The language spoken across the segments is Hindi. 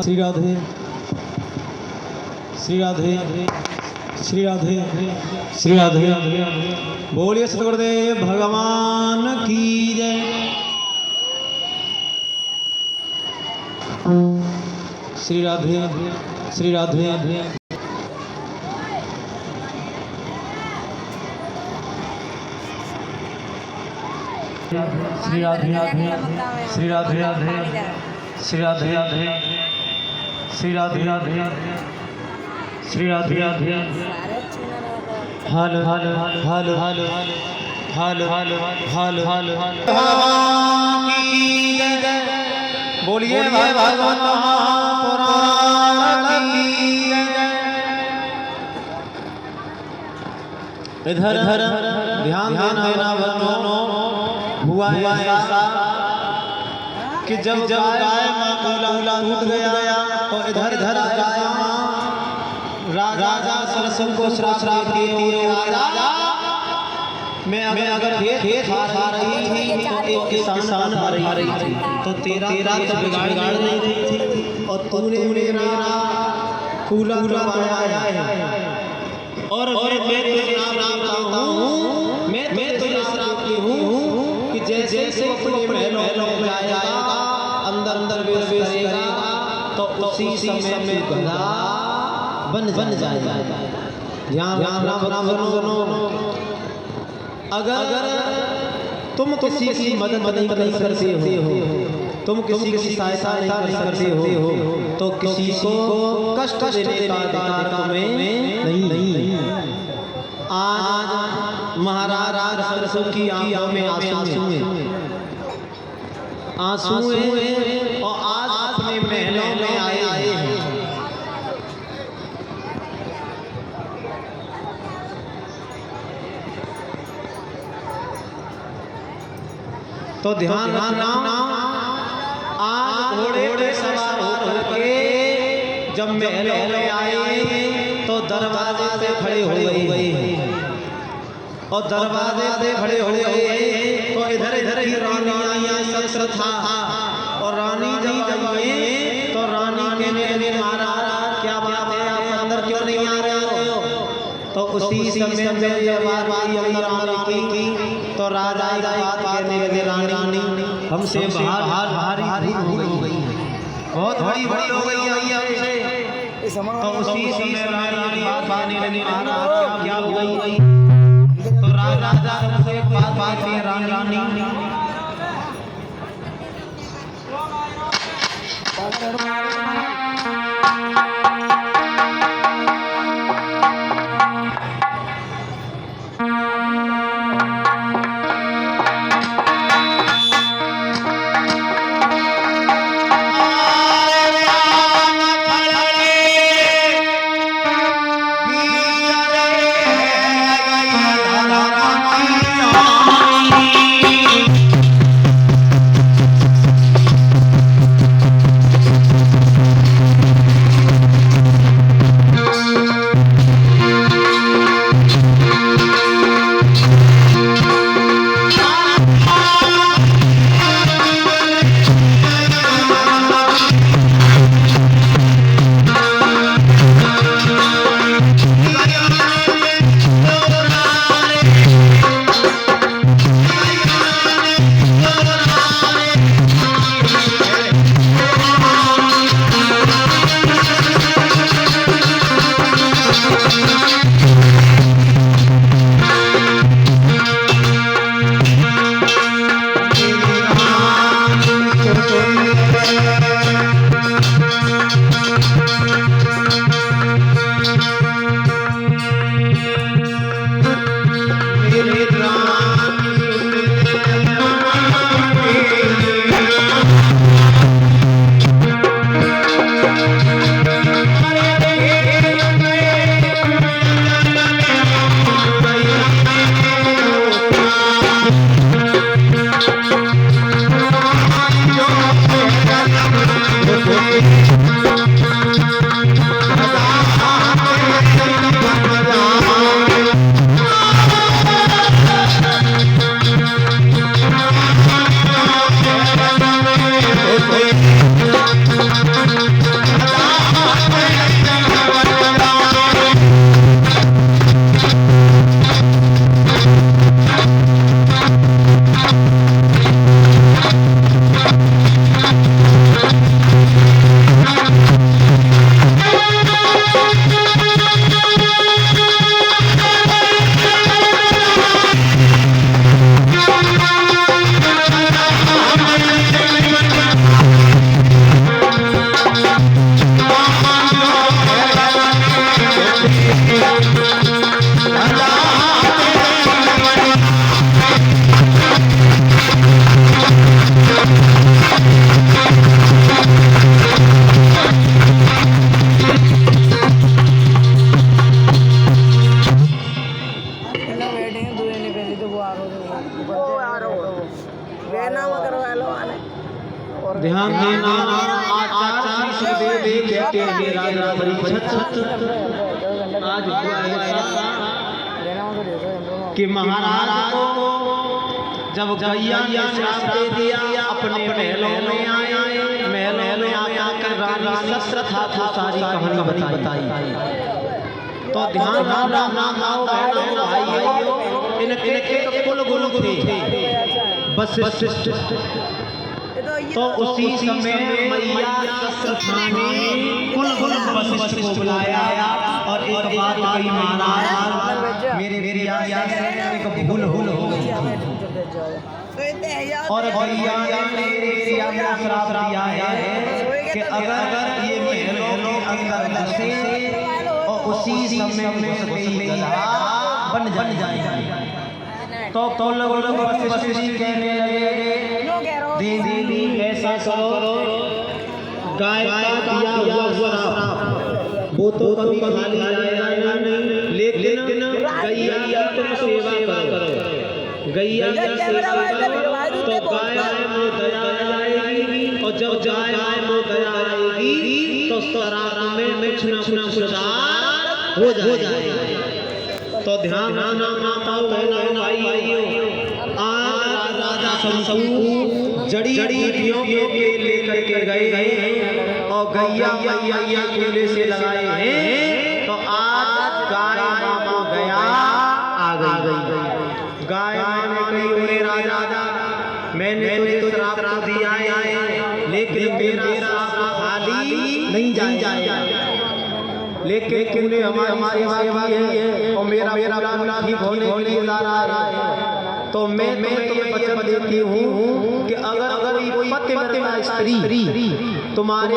श्री राधे श्री राधे श्री राधे श्री राधे बोलिए सतगुरुदेव भगवान की जय। श्री राधे श्री राधे श्री राधे श्री राधे श्री राधे श्री राधे श्री राधे हाल हाल हाल हाल हाल हाल हाल हाल बोलिए भाई भागवत महापुराण की इधर इधर ध्यान देना बनो हुआ ऐसा कि जब गाय माँ का टूट गया तो इधर इधर गाय राजा सरसों को श्राप दिए राजा मैं अगर खेत खा रही थी तो एक किसान आ रही थी तो तेरा तो बिगाड़ नहीं रही थी और तूने मेरा कूला बनाया है और मैं तुझे श्राप देता हूँ मैं तुझे श्राप दी हूँ कि जैसे अपने महलों में जाएगा अंदर प्रवेश करेगा तो उसी समय में गधा बन जाएगा। ध्यान राम अगर तुम किसी की मदद नहीं करते हो तुम किसी की सहायता नहीं कर सकते हो तो किसी को कष्ट देने का अधिकार तुम्हें नहीं। आज महाराज सरसों की आंखों में आंसू हैं और आज अपने महलों में आए हैं। तो ध्यान रखना आज घोड़े पे सवार होकर जब महलों में आए तो दरवाजे से खड़े हो गए और दरवाजे से खड़े हो गए तो इधर की रानियां सब था और रानी जब आई तो रानी ने महाराज क्या बात है आप अंदर क्यों नहीं आ रहे हो तो उसी समय में जब बात अंदर आने की तो राजा बात कहने लगे रानी हमसे भारी हो गई है बहुत बड़ी हो गई है हमसे तो उसी समय रानी बात कहने लगी महाराज क्या हो गई तो राजा से एक बात है रानी ध्यान देना आचार्य श्री सुखदेव जी कहते हैं राजा परीक्षित आज हुआ ऐसा कि महाराज को जब गैया ने श्राप दे दिया अपने महलों में आए महलों में आकर रानी दशरथा को सारी कहानी बताई तो ध्यान रखना माताओं भाइयों इनके कुल गुरु थे वशिष्ठ तो उसी समय मैया दशरथा ने कुल वशिष्ठ को बुलाया और एक बात कही महाराज मेरे एक भूल हो गई और भैया ने श्राप दिया है कि अगर ये महलों के अंदर घुसे और उसी समय बन जाएगा तो लोग वशिष्ठ कहने लगे दीदी ऐसा करो गाय का दिया हुआ श्राप वो तो कभी खाली आएगा नहीं लेकिन गैया तुम सेवा करो गैया की सेवा करो तो गाय में दया आएगी और जब गाय में दया आएगी तो सरारा में कुछ हो जाएगा तो ध्यान माताओं बहनों भाइयों आज राजा शंतनु जड़ी के लेकर के गए और गैया केले से लगाए हैं तो आज गाय मामा गया आ गई गाय माने ओरे राजा मैंने तो श्राप दिया है लेकिन मेरा श्राप खाली नहीं जाएगा लेकिन तूने हमारी सेवा की है और मेरा गुनाह ठीक होने के लिए ला रहा है तो मैं तुम्हें वचन देती हूँ कि अगर कोई पतिव्रता स्त्री तुम्हारे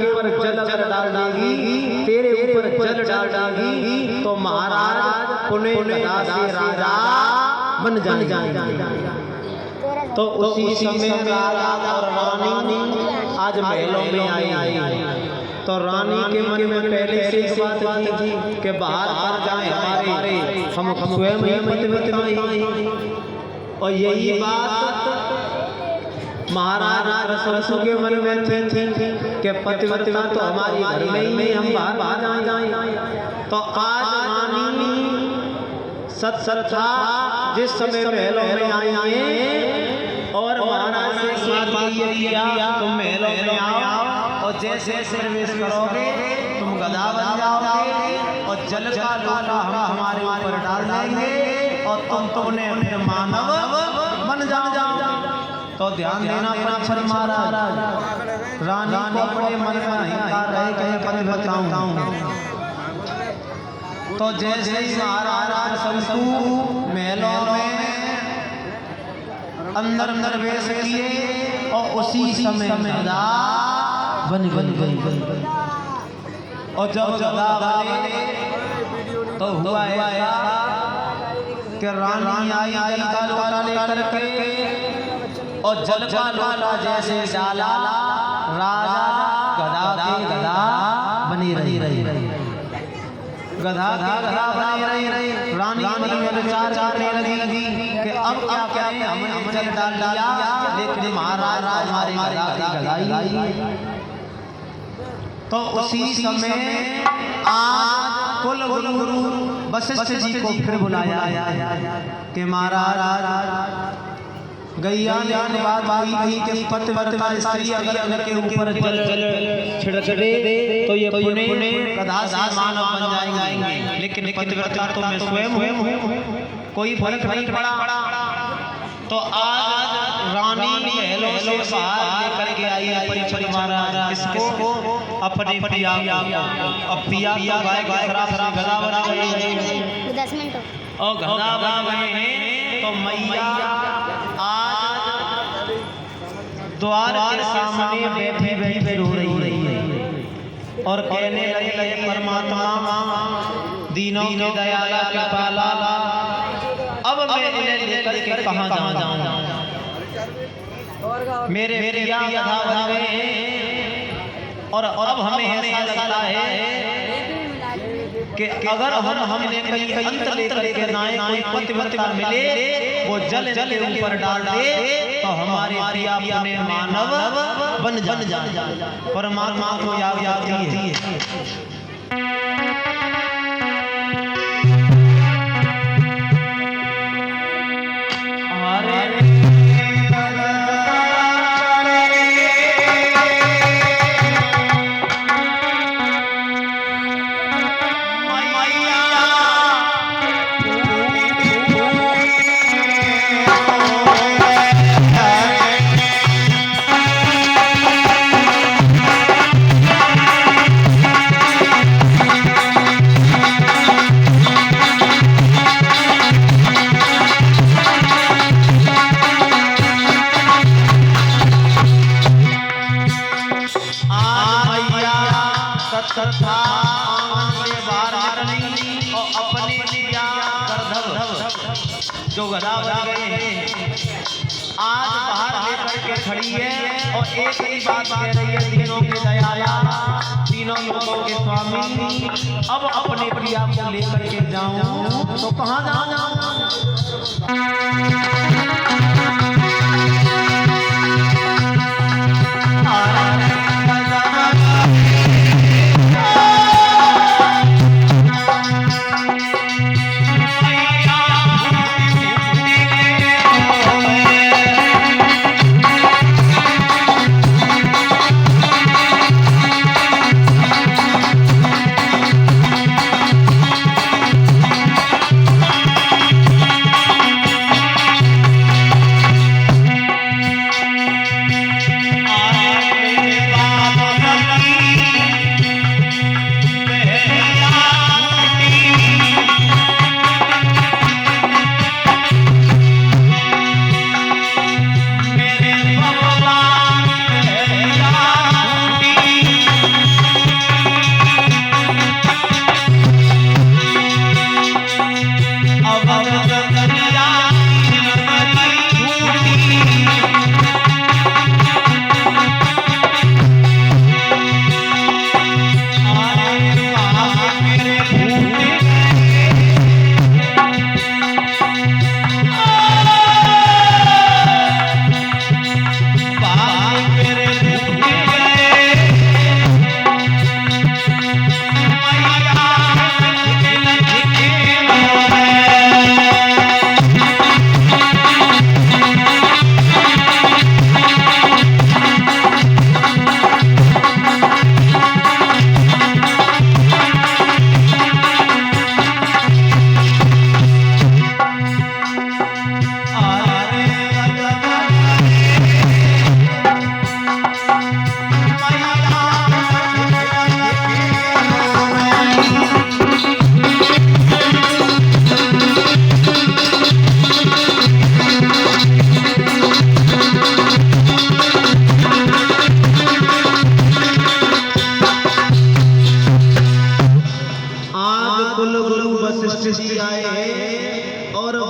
ऊपर जल डाल देगी तेरे ऊपर जल डाल देगी तो महाराज पुण्य गदा से राजा बन जाएगा तो उसी समय राजा और रानी आज महलों में आई तो रानी के मन में पहले से इस बात थी कि बाहर जाए हमारे हम स्वयं ही पतिव्रता और यही बात महाराज दशरथ के मन में थी कि पतिव्रता तो हमारी घर में ही हम बाहर जाए तो आज रानी दशरथा जिस समय महलों में आई और महाराज से बात किया तुम महलों में आओ और जैसे प्रवेश करोगे तुम गधा बन जाओगे और जल का लोटा हमारे ऊपर डाल देंगे और तुमने अपने मानव बन जाओ तो ध्यान देना परीक्षित महाराज रानी को अपने मन में नहीं रहे कहीं पतिव्रता तो जैसे महाराज शंतनु महलों में अंदर प्रवेश किए और उसी समय बन गई और जब बने तो हुआ ऐसा कि रानी आई का लोटा लेकर के और जल का लोटा जैसे डाला राजा गधा बनी रही गधा बनी रही रानी में विचार करने लगी कि अब क्या करें हमने जल डाल दिया लेकिन महाराज हमारे गधा तो उसी समय आज कुल गुरु वशिष्ठ जी को फिर बुलाया कि महाराज गैया ने बात की कि पतिव्रता स्त्री अगर उनके ऊपर जल छिड़के तो ये पुण्य गधा से मानव बन जाएंगे लेकिन पतिव्रता तो मैं स्वयं हूँ कोई फर्क नहीं पड़ा तो आज रानी महलों से बाहर लेकर के आई परीक्षित महाराज इसको अपने पिया गाय खराब गधा बना गए 10 मिनट और गधा बना गए हैं तो मैया आज द्वार के सामने बैठी रो रही है और कहने लगे परमात्मा दीनों के दयाला कृपाला अब मैं इन्हें लेकर के कहाँ जाऊँ मेरे गधा बन गए हैं और अब हमें ऐसा लगता है कि अगर हमने कहीं अंतर लेकर के नाए कोई पतिव्रता मिले वो जल के ऊपर डाल दे तो तो हमारे प्रिया अपने मानव बन जाए। परमात्मा को याद आती है। जो गधा बन गए आज बाहर लेकर के खड़ी है और एक ही बात कह रही है, तीनों के दयाला, तीनों लोगों के स्वामी, अब अपने प्रिया को लेकर के जाऊं तो कहां जाऊं?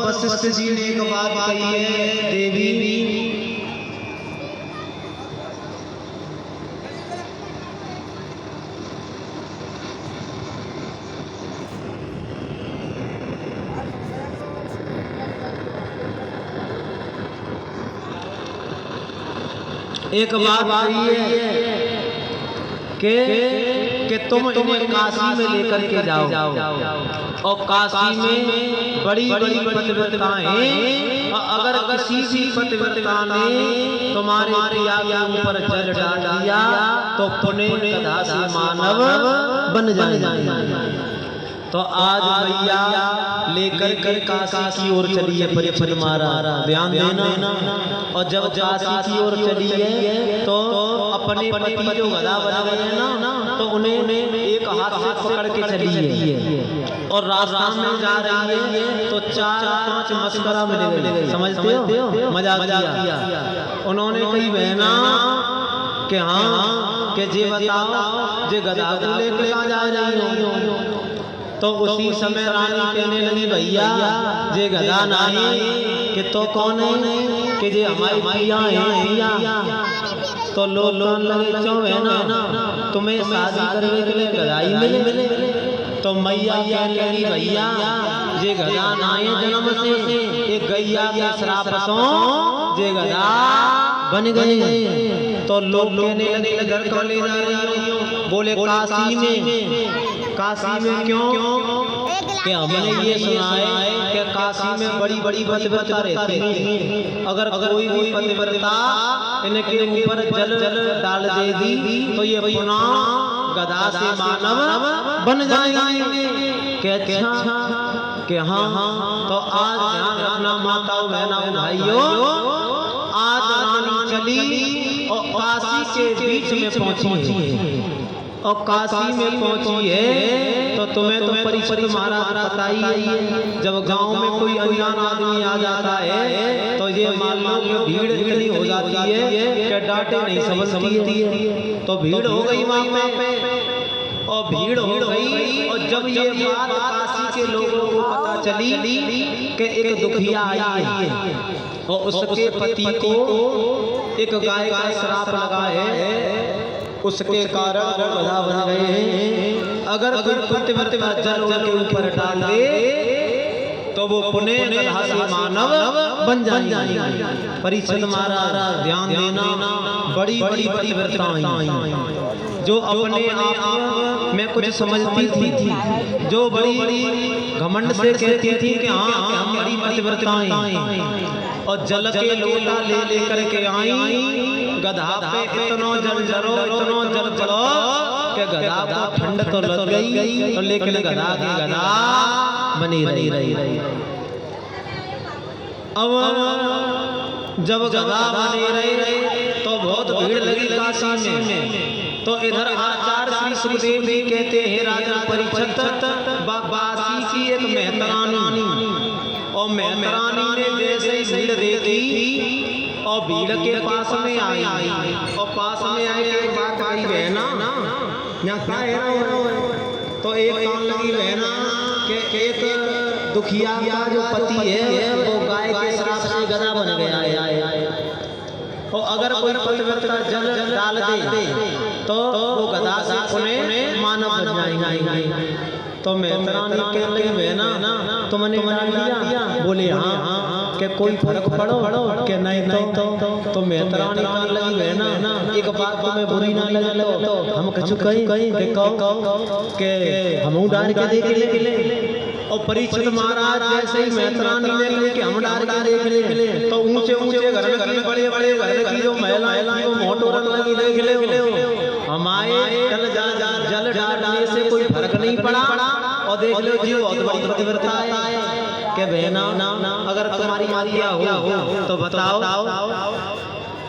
वशिष्ठ जी ने एक बात कही है, देवी एक बात कही है कि तुम इन्हें काशी में लेकर के जाओ और काशी में बड़ी बड़ी पतिव्रताएं, अगर किसी भी पतिव्रता ने तुम्हारे प्रिया के ऊपर जल डाल दिया तो पुण्य गधा से मानव बन जाएंगे। तो आज भैया लेकर के काशी की ओर चली है परीक्षित महाराज, ध्यान देना। और जब काशी की ओर चली है तो अपने पति जो गधा बन गए हैं ना, तो उन्हें एक हाथ से पकड़ के चली है और रास्ता में जा रही है तो 4-5 मस्करा मिले, समझते हो, मजाक किया। उन्होंने कही बहना कि हाँ कि जे बताओ जे गधा को लेकर जा रही हो। तो उसी समय रानी कहने लगी भैया जे गधा नहीं कि तो कौन है कि जे हमारी मैया है। तो लोग लगे क्यों है ना तुम्हें शादी करने के लिए गधा ही मिले। तो मैया कहने लगी भैया जे गधा नहीं जन्म से एक गैया के श्राप से जे गदा बन गए। तो लोग कहने लगे घर कहाँ ले जा रही हो? बोले काशी में। काशी में क्यों? कि हमने ये सुना है कि काशी में बड़ी बड़ी पतिव्रता रहती है। अगर कोई भी पतिव्रता इनके ऊपर जल डाल देगी तो ये पुनः गदा से मानव बन जाएंगे। कि हाँ तो आज ध्यान रखना माताओं बहनों भाइयों, आज रानी चली और काशी के बीच में पहुंची है। और काशी में पहुंची है तो तुम्हें तो परिचित महाराज बताइए, जब गांव में कोई अनजान आदमी आ जाता है तो ये मान लो कि भीड़ इतनी हो जाती है कि डांटे नहीं समझती है। तो भीड़ हो गई वहां पे और भीड़ हो गई। और जब ये बात काशी के लोगों को पता चली कि एक दुखिया आई है और उसके पति को एक गाय का श्राप लगा है, उसके कारण गधा बन गए हैं। अगर कोई पतिव्रता जल उनके ऊपर डाल दे तो वो पुनः गधा से मानव बन जाएंगे। परिचित महाराज ध्यान देना, बड़ी बड़ी पतिव्रताएं जो अपने आप में कुछ समझती थी, जो बड़ी बड़ी घमंड से कहती थी कि हाँ हम बड़ी पतिव्रताएं, और जल के लोटा ले लेकर के आई। गधा पे इतना जल जलो कि गधा को ठंड तो लग गई तो लेकिन गधा की गधा बनी रही। अब जब गधा बनी रही तो बहुत भीड़ लगी काशी में। तो इधर आचार्य श्री सुखदेव जी कहते हैं राजा परीक्षित बासी की एक मेहतरानी, और मेहतरानी ने जैसे ही भीड़ देखी और भीड़ के पास में आई और पास में आए एक बात आई बहना तो एक काम लगी बहना कि एक दुखिया का जो पति है वो गाय के श्राप से गधा बन गया है। और अगर कोई पतिव्रता जल डाल दे तो वो गधा से पुनः मानव बन जाएंगे। तो मेहतरानी कहने लगी बहना तुमने डाल दिया? बोले हाँ कि कोई फर्क पड़ो कि नहीं? तो मेहतरानी कहने लगी बहना एक बात तुम्हें बुरी ना लगे तो हम कछु कहीं कि हम डाल के देख ले। और परीक्षित महाराज जैसे ही मेहतरानी ने कहा कि हम डाल के देख ले तो ऊंचे ऊंचे घर में बड़े बड़े घर की जो महिलाएं वो मोटो रंग लगी देख ले। हमारे जल डालने से कोई फर्क नहीं पड़ा। और देख लो जी बहुत बड़ी पतिव्रता है कि बहना अगर तुम्हारी आज्ञा हो तो बताओ।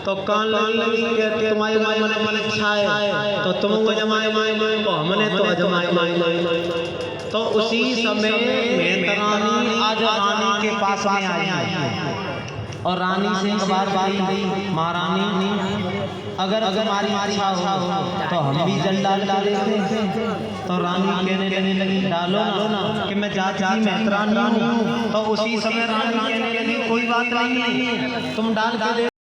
तो कान लगी कि तुम्हारे मन इच्छा है तो तुम अजमाए हमने तो अजमाए। तो उसी समय मेहतरानी आज रानी के पास में आई और रानी से एक बार गई, महारानी अगर तुम्हारी इच्छा हो तो हम भी जल डाल देते। तो रानी कहने लगी डालो ना कि मैं चाची मेहतरानी हूँ। तो उसी समय रानी कहने लगी कोई बात नहीं है, तुम डाल के दे